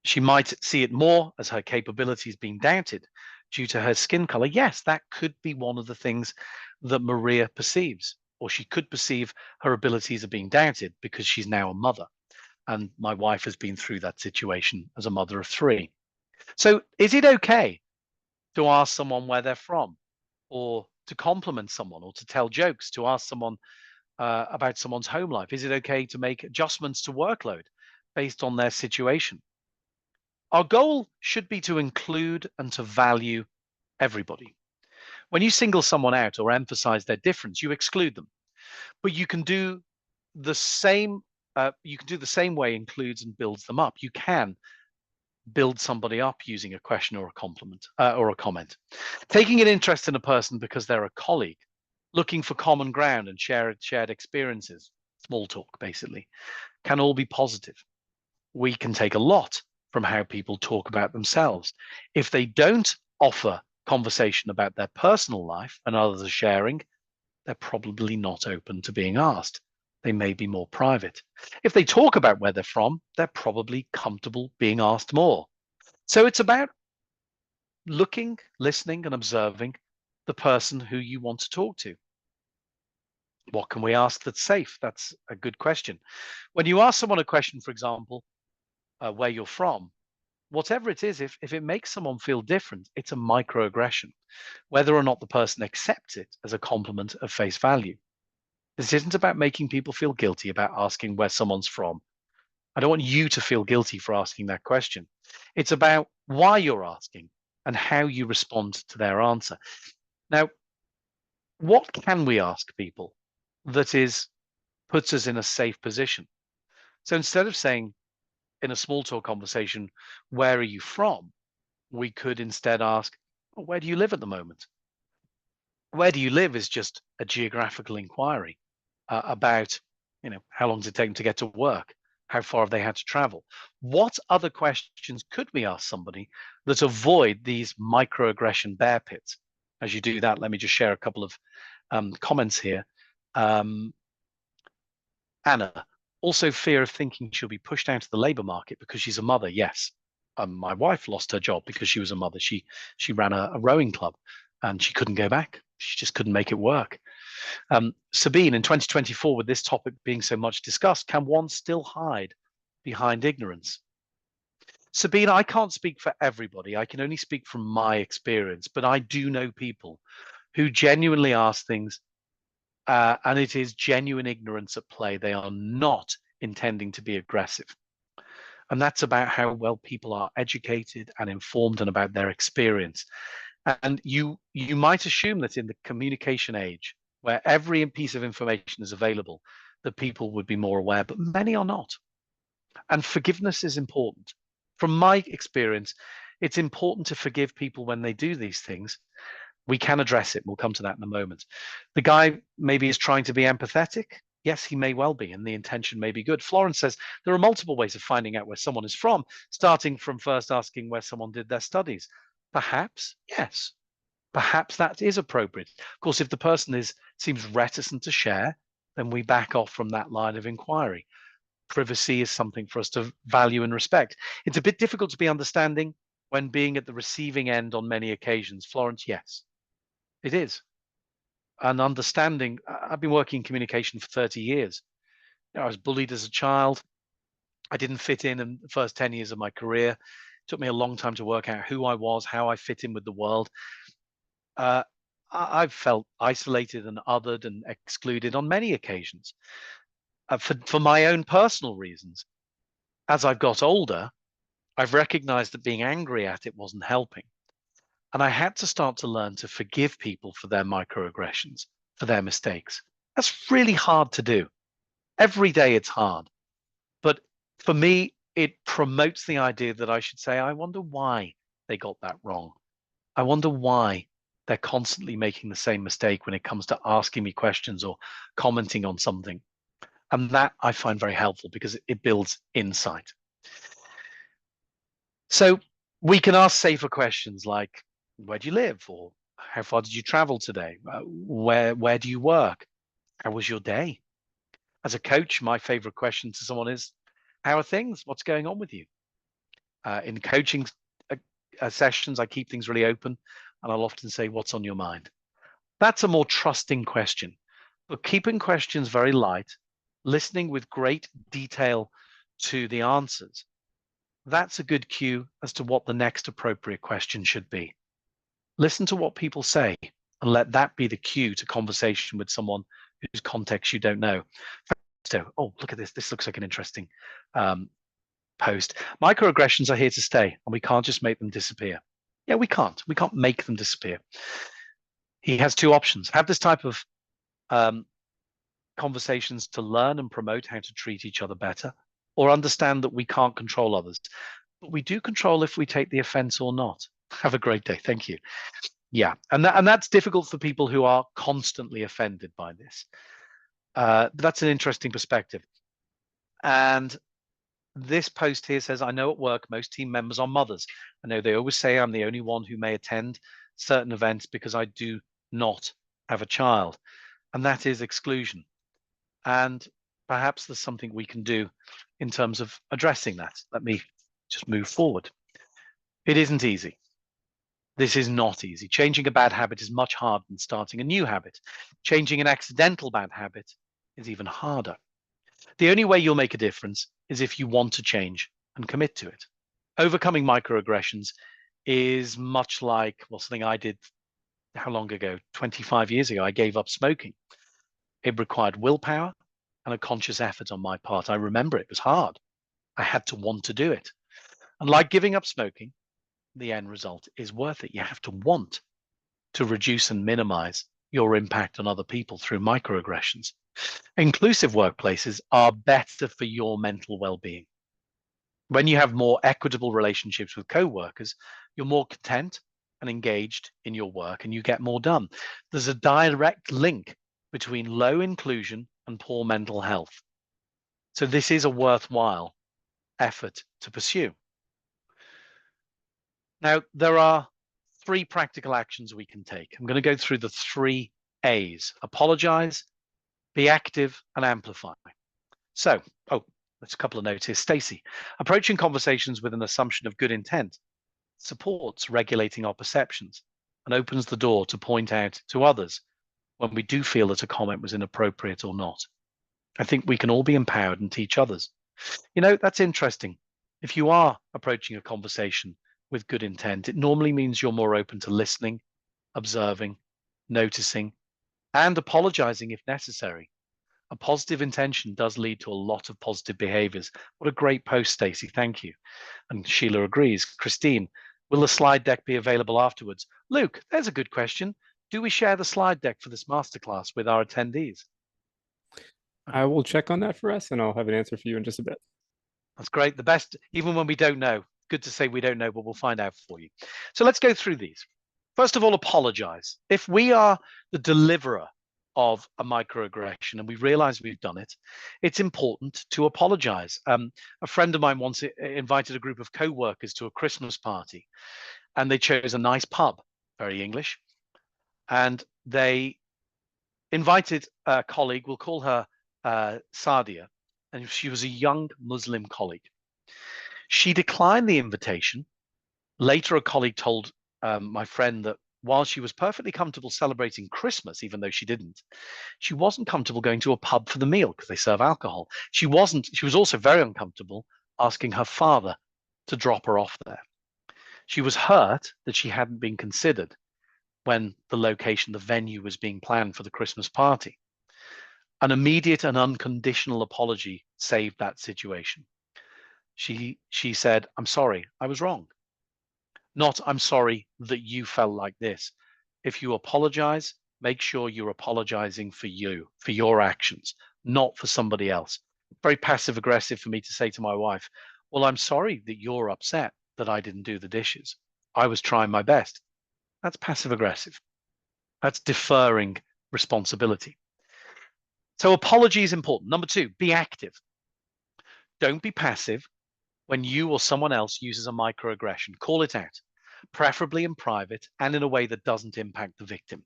She might see it more as her capabilities being doubted due to her skin color. Yes, that could be one of the things that Maria perceives, or she could perceive her abilities are being doubted because she's now a mother. And my wife has been through that situation as a mother of three. So is it okay to ask someone where they're from, or to compliment someone, or to tell jokes, to ask someone about someone's home life? Is it okay to make adjustments to workload based on their situation? Our goal should be to include and to value everybody. When you single someone out or emphasize their difference, you exclude them. But you can do the same. You can do the same way includes and builds them up. You can build somebody up using a question or a compliment or a comment. Taking an interest in a person because they're a colleague, looking for common ground and shared experiences, small talk basically, can all be positive. We can take a lot from how people talk about themselves. If they don't offer conversation about their personal life and others are sharing, they're probably not open to being asked. They may be more private. If they talk about where they're from, they're probably comfortable being asked more. So it's about looking, listening, and observing the person who you want to talk to. What can we ask that's safe? That's a good question. When you ask someone a question, for example, where you're from, whatever it is, if it makes someone feel different, it's a microaggression, whether or not the person accepts it as a compliment of face value. This isn't about making people feel guilty about asking where someone's from. I don't want you to feel guilty for asking that question. It's about why you're asking and how you respond to their answer. Now, what can we ask people that puts us in a safe position? So instead of saying in a small talk conversation, where are you from? We could instead ask, well, where do you live at the moment? Where do you live is just a geographical inquiry about, how long does it take them to get to work? How far have they had to travel? What other questions could we ask somebody that avoid these microaggression bear pits? As you do that, let me just share a couple of comments here. Anna, also fear of thinking she'll be pushed out of the labor market because she's a mother. Yes. My wife lost her job because she was a mother. She ran a rowing club and she couldn't go back. She just couldn't make it work. Sabine, in 2024, with this topic being so much discussed, can one still hide behind ignorance? Sabine, I can't speak for everybody. I can only speak from my experience, but I do know people who genuinely ask things and it is genuine ignorance at play. They are not intending to be aggressive. And that's about how well people are educated and informed and about their experience. And you might assume that in the communication age, where every piece of information is available, that people would be more aware, but many are not. And forgiveness is important. From my experience, it's important to forgive people when they do these things. We can address it. We'll come to that in a moment. The guy maybe is trying to be empathetic. Yes, he may well be, and the intention may be good. Florence says there are multiple ways of finding out where someone is from, starting from first asking where someone did their studies. Perhaps, yes. Perhaps that is appropriate. Of course, if the person seems reticent to share, then we back off from that line of inquiry. Privacy is something for us to value and respect. It's a bit difficult to be understanding when being at the receiving end on many occasions. Florence, yes, it is. And understanding, I've been working in communication for 30 years. I was bullied as a child. I didn't fit in the first 10 years of my career. It took me a long time to work out who I was, how I fit in with the world. I've felt isolated and othered and excluded on many occasions for my own personal reasons. As I've got older, I've recognized that being angry at it wasn't helping. And I had to start to learn to forgive people for their microaggressions, for their mistakes. That's really hard to do. Every day it's hard. But for me, it promotes the idea that I should say, I wonder why they got that wrong. I wonder why they're constantly making the same mistake when it comes to asking me questions or commenting on something. And that I find very helpful because it builds insight. So we can ask safer questions like, where do you live? Or how far did you travel today? Where do you work? How was your day? As a coach, my favorite question to someone is, how are things? What's going on with you? In coaching sessions, I keep things really open and I'll often say, what's on your mind? That's a more trusting question, but keeping questions very light, listening with great detail to the answers, that's a good cue as to what the next appropriate question should be. Listen to what people say and let that be the cue to conversation with someone whose context you don't know. So, oh, look at this. This looks like an interesting post. Microaggressions are here to stay and we can't just make them disappear. Yeah, we can't. We can't make them disappear. He has two options. Have this type of conversations to learn and promote how to treat each other better, or understand that we can't control others. But we do control if we take the offense or not. Have a great day. Thank you. Yeah, and that's difficult for people who are constantly offended by this. But that's an interesting perspective. And this post here says, I know at work most team members are mothers. I know they always say I'm the only one who may attend certain events because I do not have a child. And that is exclusion. And perhaps there's something we can do in terms of addressing that. Let me just move forward. It isn't easy. This is not easy. Changing a bad habit is much harder than starting a new habit. Changing an accidental bad habit is even harder. The only way you'll make a difference is if you want to change and commit to it. Overcoming microaggressions is much like, well, something I did how long ago? 25 years ago, I gave up smoking. It required willpower and a conscious effort on my part. I remember it was hard. I had to want to do it. And like giving up smoking, the end result is worth it. You have to want to reduce and minimize your impact on other people through microaggressions. Inclusive workplaces are better for your mental well-being. When you have more equitable relationships with co-workers, you're more content and engaged in your work and you get more done. There's a direct link between low inclusion and poor mental health. So this is a worthwhile effort to pursue. Now, there are 3 practical actions we can take. I'm going to go through the 3 A's: apologize, be active, and amplify. So, there's a couple of notes here. Stacy, approaching conversations with an assumption of good intent supports regulating our perceptions and opens the door to point out to others when we do feel that a comment was inappropriate or not. I think we can all be empowered and teach others. You know, that's interesting. If you are approaching a conversation with good intent, it normally means you're more open to listening, observing, noticing, and apologizing if necessary. A positive intention does lead to a lot of positive behaviors. What a great post, Stacey. Thank you. And Sheila agrees. Christine, will the slide deck be available afterwards? Luke, there's a good question. Do we share the slide deck for this masterclass with our attendees? I will check on that for us and I'll have an answer for you in just a bit. That's great. The best, even when we don't know. Good to say we don't know, but we'll find out for you. So let's go through these. First of all, apologize. If we are the deliverer of a microaggression and we realize we've done it, it's important to apologize. A friend of mine once invited a group of co-workers to a Christmas party, and they chose a nice pub, very English, and they invited a colleague, we'll call her Sadia, and she was a young Muslim colleague. She declined the invitation. Later, a colleague told my friend that while she was perfectly comfortable celebrating Christmas, even though she wasn't comfortable going to a pub for the meal because they serve alcohol. She was also very uncomfortable asking her father to drop her off there. She was hurt that she hadn't been considered when the location, the venue was being planned for the Christmas party. An immediate and unconditional apology saved that situation. She said, "I'm sorry, I was wrong." Not, "I'm sorry that you felt like this." If you apologize, make sure you're apologizing for you, for your actions, not for somebody else. Very passive aggressive for me to say to my wife, "Well, I'm sorry that you're upset that I didn't do the dishes. I was trying my best." That's passive aggressive. That's deferring responsibility. So apology is important. Number 2, be active. Don't be passive when you or someone else uses a microaggression. Call it out, preferably in private and in a way that doesn't impact the victim.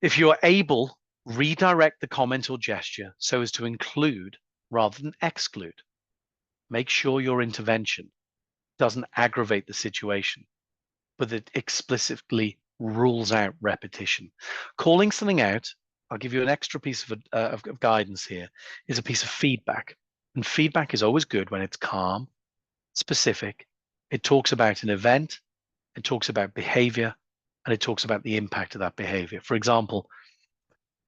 If you are able, redirect the comment or gesture so as to include rather than exclude. Make sure your intervention doesn't aggravate the situation, but it explicitly rules out repetition. Calling something out, I'll give you an extra piece of guidance here, is a piece of feedback. And feedback is always good when it's calm, specific. It talks about an event, it talks about behavior, and it talks about the impact of that behavior. For example,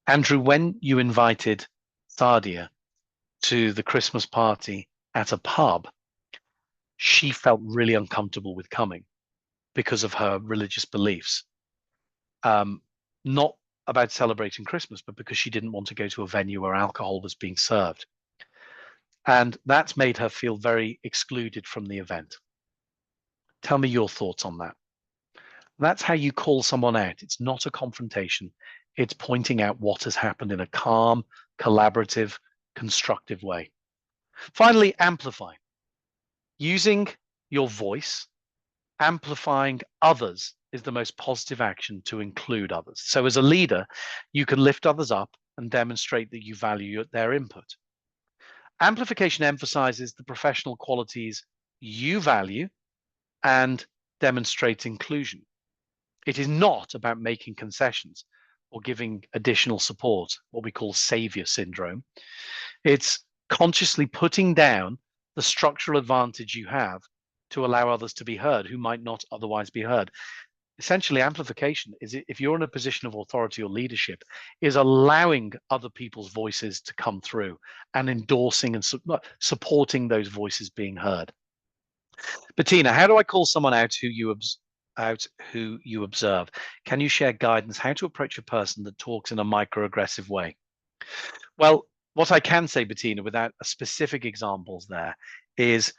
Andrew, when you invited Sadia to the Christmas party at a pub, she felt really uncomfortable with coming because of her religious beliefs. Not about celebrating Christmas, but because she didn't want to go to a venue where alcohol was being served. And that's made her feel very excluded from the event. Tell me your thoughts on that. That's how you call someone out. It's not a confrontation. It's pointing out what has happened in a calm, collaborative, constructive way. Finally, amplify. Using your voice, amplifying others is the most positive action to include others. So as a leader, you can lift others up and demonstrate that you value their input. Amplification emphasizes the professional qualities you value and demonstrates inclusion. It is not about making concessions or giving additional support, what we call savior syndrome. It's consciously putting down the structural advantage you have to allow others to be heard who might not otherwise be heard. Essentially, amplification is, if you're in a position of authority or leadership, is allowing other people's voices to come through and endorsing and supporting those voices being heard. Bettina, how do I call someone out who you observe? Can you share guidance how to approach a person that talks in a microaggressive way? Well, what I can say, Bettina, without specific examples there, is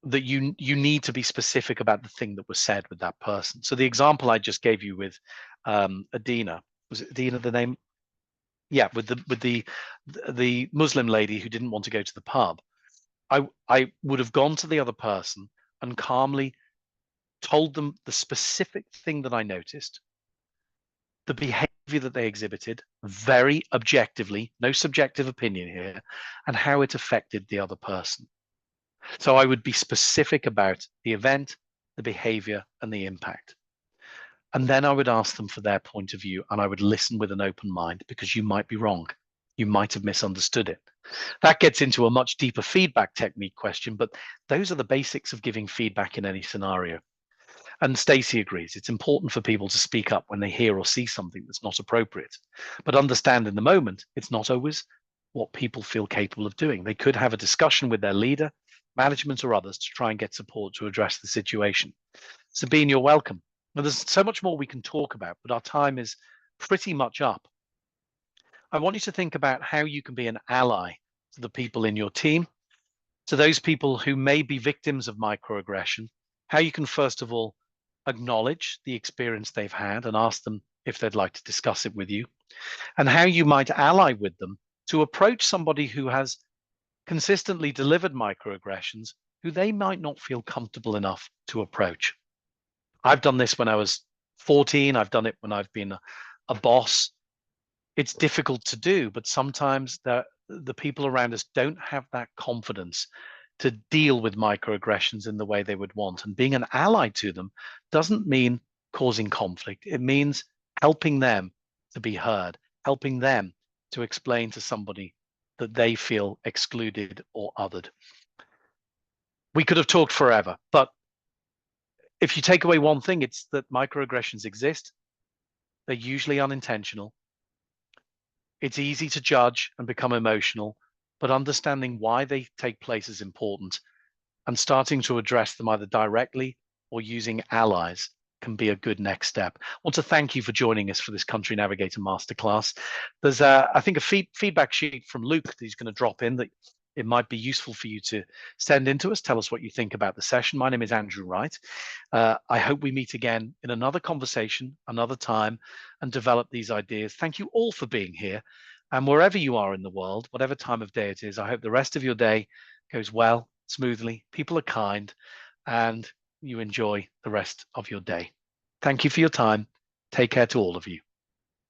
that you need to be specific about the thing that was said with that person. So the example I just gave you with Adina, was it Adina the name? Yeah, with the Muslim lady who didn't want to go to the pub. I would have gone to the other person and calmly told them the specific thing that I noticed, the behavior that they exhibited, very objectively, no subjective opinion here, and how it affected the other person. So I would be specific about the event, the behavior, and the impact. And then I would ask them for their point of view, and I would listen with an open mind, because you might be wrong. You might have misunderstood it. That gets into a much deeper feedback technique question, but those are the basics of giving feedback in any scenario. And Stacey agrees. It's important for people to speak up when they hear or see something that's not appropriate. But understand in the moment, it's not always what people feel capable of doing. They could have a discussion with their leader, management, or others to try and get support to address the situation. Sabine, you're welcome. Now, there's so much more we can talk about, but our time is pretty much up. I want you to think about how you can be an ally to the people in your team, to those people who may be victims of microaggression, how you can, first of all, acknowledge the experience they've had and ask them if they'd like to discuss it with you, and how you might ally with them to approach somebody who has consistently delivered microaggressions who they might not feel comfortable enough to approach. I've done this when I was 14. I've done it when I've been a boss. It's difficult to do, but sometimes the people around us don't have that confidence to deal with microaggressions in the way they would want. And being an ally to them doesn't mean causing conflict. It means helping them to be heard, helping them to explain to somebody that they feel excluded or othered. We could have talked forever, but if you take away one thing, it's that microaggressions exist. They're usually unintentional. It's easy to judge and become emotional, but understanding why they take place is important, and starting to address them either directly or using allies can be a good next step. I want to thank you for joining us for this Country Navigator Masterclass. There's, I think, a feedback sheet from Luke that he's going to drop in that it might be useful for you to send in to us. Tell us what you think about the session. My name is Andrew Wright. I hope we meet again in another conversation, another time, and develop these ideas. Thank you all for being here. And wherever you are in the world, whatever time of day it is, I hope the rest of your day goes well, smoothly, people are kind, and you enjoy the rest of your day. Thank you for your time. Take care to all of you.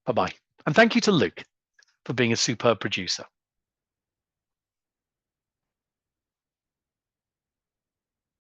Bye-bye. And thank you to Luke for being a superb producer.